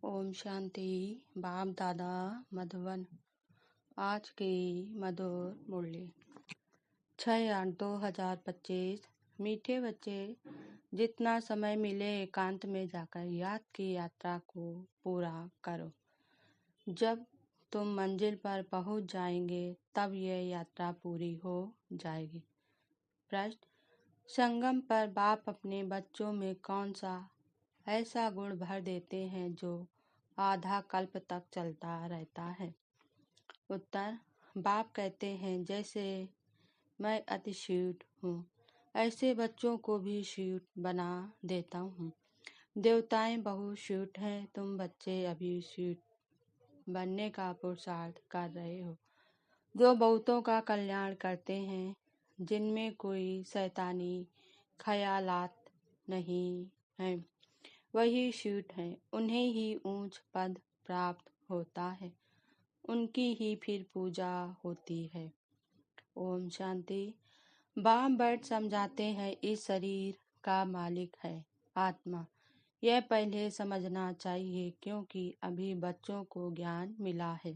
ओम शांति। बाप दादा मधुबन। आज की मधुर मुरली 6/8/2025। मीठे बच्चे, जितना समय मिले एकांत में जाकर याद की यात्रा को पूरा करो। जब तुम मंजिल पर पहुंच जाएंगे तब यह यात्रा पूरी हो जाएगी। प्रश्न: संगम पर बाप अपने बच्चों में कौन सा ऐसा गुण भर देते हैं जो आधा कल्प तक चलता रहता है? उत्तर: बाप कहते हैं, जैसे मैं अति स्वीट हूँ, ऐसे बच्चों को भी स्वीट बना देता हूँ। देवताएं बहुत स्वीट हैं, तुम बच्चे अभी स्वीट बनने का पुरुषार्थ कर रहे हो, जो बहुतों का कल्याण करते हैं, जिनमें कोई शैतानी ख्यालात नहीं हैं, वही स्वीट हैं। उन्हें ही ऊंच पद प्राप्त होता है, उनकी ही फिर पूजा होती है। ओम शांति। बाप बैठ समझाते हैं, इस शरीर का मालिक है आत्मा। यह पहले समझना चाहिए, क्योंकि अभी बच्चों को ज्ञान मिला है।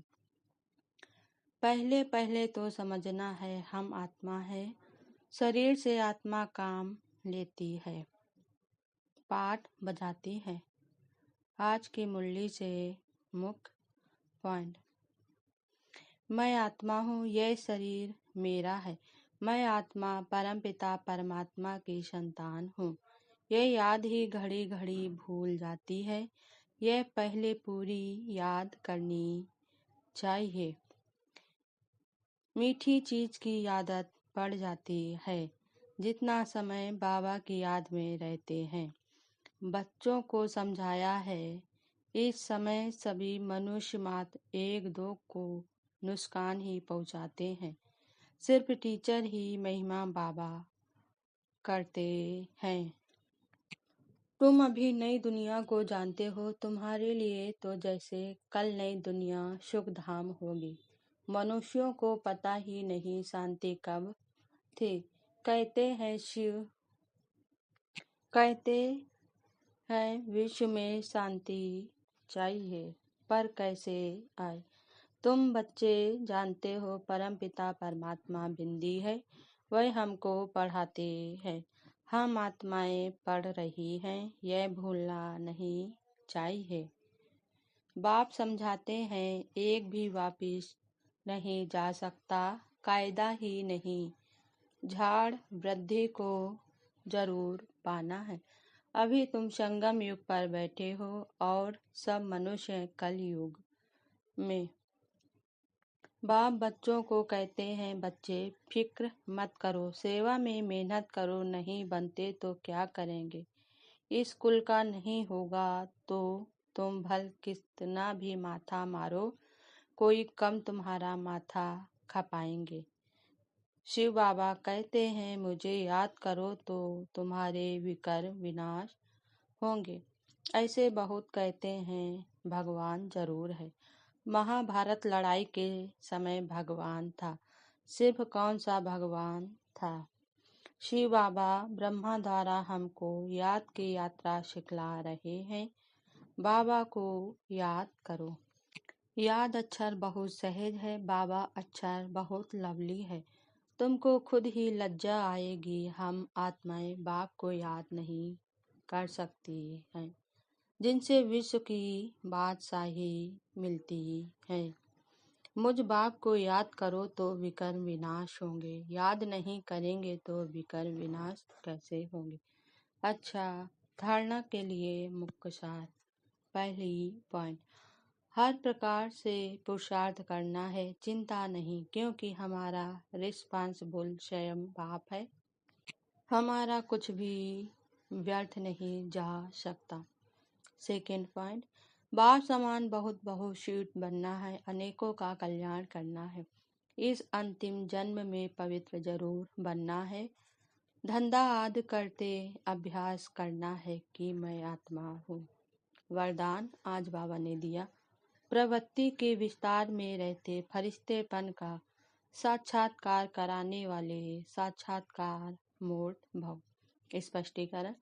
पहले पहले तो समझना है हम आत्मा है, शरीर से आत्मा काम लेती है, पाठ बजाती है। आज की मुरली से मुख्य पॉइंट: मैं आत्मा हूँ, यह शरीर मेरा है। मैं आत्मा परमपिता परमात्मा की संतान हूँ। यह याद ही घड़ी घड़ी भूल जाती है, यह पहले पूरी याद करनी चाहिए। मीठी चीज की आदत पड़ जाती है जितना समय बाबा की याद में रहते हैं। बच्चों को समझाया है, इस समय सभी मनुष्य मात्र एक दो को नुकसान ही पहुंचाते हैं, सिर्फ टीचर ही महिमा बाबा करते हैं। तुम अभी नई दुनिया को जानते हो, तुम्हारे लिए तो जैसे कल नई दुनिया सुख धाम होगी। मनुष्यों को पता ही नहीं शांति कब थी। कहते हैं शिव कहते हैं विश्व में शांति चाहिए, पर कैसे आए? तुम बच्चे जानते हो, परमपिता परमात्मा बिंदी है, वह हमको पढ़ाते हैं। हम आत्माएं पढ़ रही हैं, यह भूलना नहीं चाहिए। बाप समझाते हैं, एक भी वापिस नहीं जा सकता, कायदा ही नहीं। झाड़ वृद्धि को जरूर पाना है। अभी तुम संगम युग पर बैठे हो और सब मनुष्य कल युग में। बाप बच्चों को कहते हैं, बच्चे फिक्र मत करो, सेवा में मेहनत करो, नहीं बनते तो क्या करेंगे? इस कुल का नहीं होगा तो तुम भल कितना भी माथा मारो, कोई कम तुम्हारा माथा खपाएंगे। शिव बाबा कहते हैं, मुझे याद करो तो तुम्हारे विकर विनाश होंगे। ऐसे बहुत कहते हैं, भगवान जरूर है। महाभारत लड़ाई के समय भगवान था, सिर्फ कौन सा भगवान था? शिव बाबा ब्रह्मा द्वारा हमको याद की यात्रा सिखला रहे हैं। बाबा को याद करो। याद अक्षर बहुत सहज है, बाबा अक्षर बहुत लवली है। तुमको खुद ही लज्जा आएगी, हम आत्माएं बाप को याद नहीं कर सकती हैं, जिनसे विश्व की बादशाही मिलती है। मुझ बाप को याद करो तो विकर विनाश होंगे, याद नहीं करेंगे तो विकर विनाश कैसे होंगे? अच्छा, धारणा के लिए मुख्य सार। पहली पॉइंट: हर प्रकार से पुरुषार्थ करना है, चिंता नहीं, क्योंकि हमारा रिस्पांसिबल स्वयं बाप है। हमारा कुछ भी व्यर्थ नहीं जा सकता। सेकेंड पॉइंट: बाप समान बहुत बहुत स्वीट बनना है, अनेकों का कल्याण करना है। इस अंतिम जन्म में पवित्र जरूर बनना है। धंधा आदि करते अभ्यास करना है कि मैं आत्मा हूँ। वरदान आज बाबा ने दिया, प्रवृत्ति के विस्तार में रहते फरिश्तेपन का साक्षात्कार कराने वाले साक्षात्कार मूर्त भव। स्पष्टीकरण: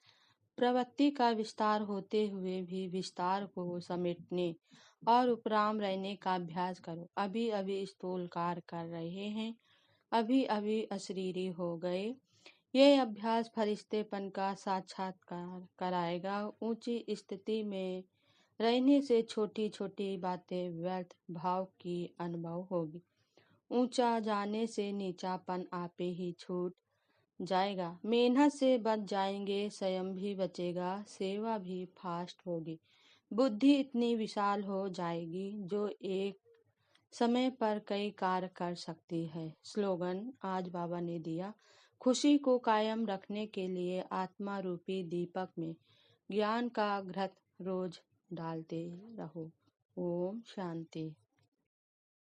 प्रवृत्ति का विस्तार होते हुए भी विस्तार को समेटने और उपराम रहने का अभ्यास करो। अभी अभी स्थूल कार्य कर रहे हैं, अभी अभी अशरीरी हो गए। ये अभ्यास फरिश्तेपन का साक्षात्कार कराएगा। ऊंची स्थिति में रहने से छोटी छोटी बातें व्यर्थ भाव की अनुभव होगी। ऊंचा जाने से नीचापन आपे ही छूट जाएगा। मेहनत से बच जाएंगे, स्वयं भी बचेगा, सेवा भी फास्ट होगी। बुद्धि इतनी विशाल हो जाएगी जो एक समय पर कई कार्य कर सकती है। स्लोगन आज बाबा ने दिया। खुशी को कायम रखने के लिए आत्मा रूपी दीपक में ज्ञान का घृत रोज डालते रहो। ओम शांति।